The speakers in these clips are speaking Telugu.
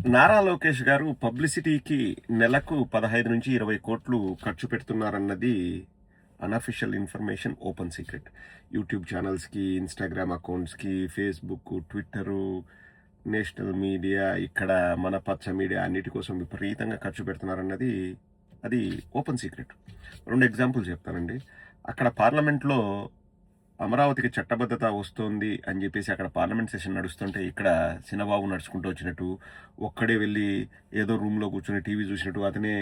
నారా లోకేష్ గారు పబ్లిసిటీకి నెలకు 15-20 కోట్లు ఖర్చు పెడుతున్నారన్నది unofficial information, open secret. YouTube ఛానల్స్కి, ఇన్స్టాగ్రామ్ అకౌంట్స్కి, ఫేస్బుక్, ట్విట్టరు, నేషనల్ మీడియా, ఇక్కడ మన పచ్చ మీడియా అన్నిటి కోసం విపరీతంగా ఖర్చు పెడుతున్నారన్నది అది ఓపెన్ సీక్రెట్. 2 ఎగ్జాంపుల్స్ చెప్తానండి. అక్కడ పార్లమెంట్లో అమరావతికి చట్టబద్ధత వస్తోంది అని చెప్పేసి అక్కడ పార్లమెంట్ సెషన్ నడుస్తుంటే ఇక్కడ చిన్నబాబు నడుచుకుంటూ వచ్చినట్టు, ఒక్కడే వెళ్ళి ఏదో రూమ్లో కూర్చొని టీవీ చూసినట్టు, అతనే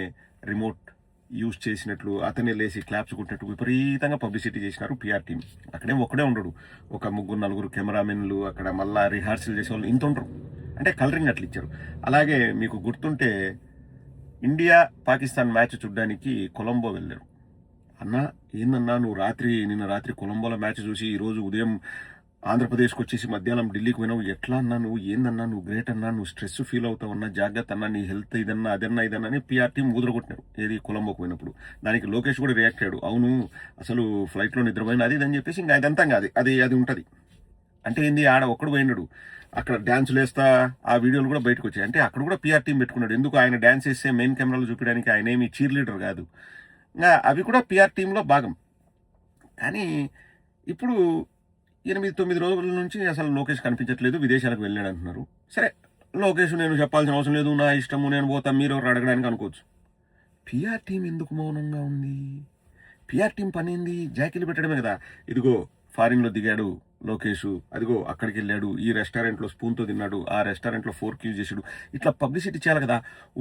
రిమోట్ యూజ్ చేసినట్లు, అతనే లేచి క్లాప్స్ కొట్టినట్టు విపరీతంగా పబ్లిసిటీ చేసినారు పిఆర్ టీం. అక్కడేం ఒక్కడే ఉండడు, ఒక 3-4 కెమెరామెన్లు, అక్కడ మళ్ళా రిహార్సల్ చేసే వాళ్ళు ఇంత ఉండరు. అంటే కలరింగ్ అట్లా ఇచ్చారు. అలాగే మీకు గుర్తుంటే ఇండియా పాకిస్తాన్ మ్యాచ్ చూడడానికి కొలంబో వెళ్ళారు. అన్నా ఏందన్నా నువ్వు నిన్న రాత్రి కొలంబోలో మ్యాచ్ చూసి ఈరోజు ఉదయం ఆంధ్రప్రదేశ్కి వచ్చేసి మధ్యాహ్నం ఢిల్లీకి పోయినావు, ఎట్లా అన్నా నువ్వు, ఏందన్నా నువ్వు గ్రేట్ అన్నా, నువ్వు స్ట్రెస్ ఫీల్ అవుతావు అన్నా, జాగ్రత్త అన్నా, నీ హెల్త్ ఇదన్నా అదన్నా అని పిఆర్ టీం ఊదరగొట్టినారు ఏది కొలంబోకి పోయినప్పుడు. దానికి లోకేష్ కూడా రియాక్ట్ అయ్యాడు, అవును అసలు ఫ్లైట్లో నిద్రపోయిన అది ఇదని చెప్పేసి ఇంకా అదంతా కాదు అది ఉంటుంది. అంటే ఏంది, ఆడ ఒక్కడు పోయినాడు, అక్కడ డ్యాన్సులు వేస్తా ఆ వీడియోలు కూడా బయటకు వచ్చాయి. అంటే అక్కడ కూడా పిఆర్ టీం పెట్టుకున్నాడు. ఎందుకు, ఆయన డ్యాన్స్ వేస్తే మెయిన్ కెమెరాలో చూపించడానికి, ఆయన ఏమి చీర్ లీడర్ కాదు. ఇంకా అవి కూడా పిఆర్ టీంలో భాగం. కానీ ఇప్పుడు 8-9 రోజుల నుంచి అసలు లోకేష్ కనిపించట్లేదు, విదేశాలకు వెళ్ళాడు అంటున్నారు. సరే, లోకేష్ నేను చెప్పాల్సిన అవసరం లేదు, నా ఇష్టము, నేను పోతా, మీరు ఎవరు అడగడానికి అనుకోవచ్చు. పిఆర్ టీం ఎందుకు మౌనంగా ఉంది? పిఆర్ టీం పని ఏంది? జాకీలు పెట్టడమే కదా. ఇదిగో ఫారిన్లో దిగాడు లోకేష్, అదిగో అక్కడికి వెళ్ళాడు, ఈ రెస్టారెంట్లో స్పూన్తో తిన్నాడు, ఆ రెస్టారెంట్లో ఫోర్క్ యూజ్ చేసాడు, ఇట్లా పబ్లిసిటీ చేయాలి కదా.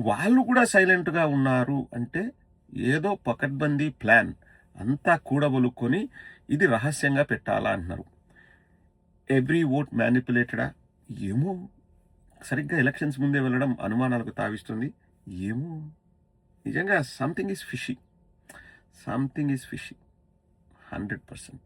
వాళ్ళు కూడా సైలెంట్గా ఉన్నారు అంటే ఏదో పకడ్బందీ ప్లాన్ అంతా కూడబలుక్కొని ఇది రహస్యంగా పెట్టాలా అంటున్నారు. ఎవ్రీ ఓట్ మ్యానిపులేటెడా ఏమో, సరిగ్గా ఎలక్షన్స్ ముందే వెళ్ళడం అనుమానాలకు తావిస్తుంది. ఏమో, నిజంగా సంథింగ్ ఈజ్ ఫిషీ 100%.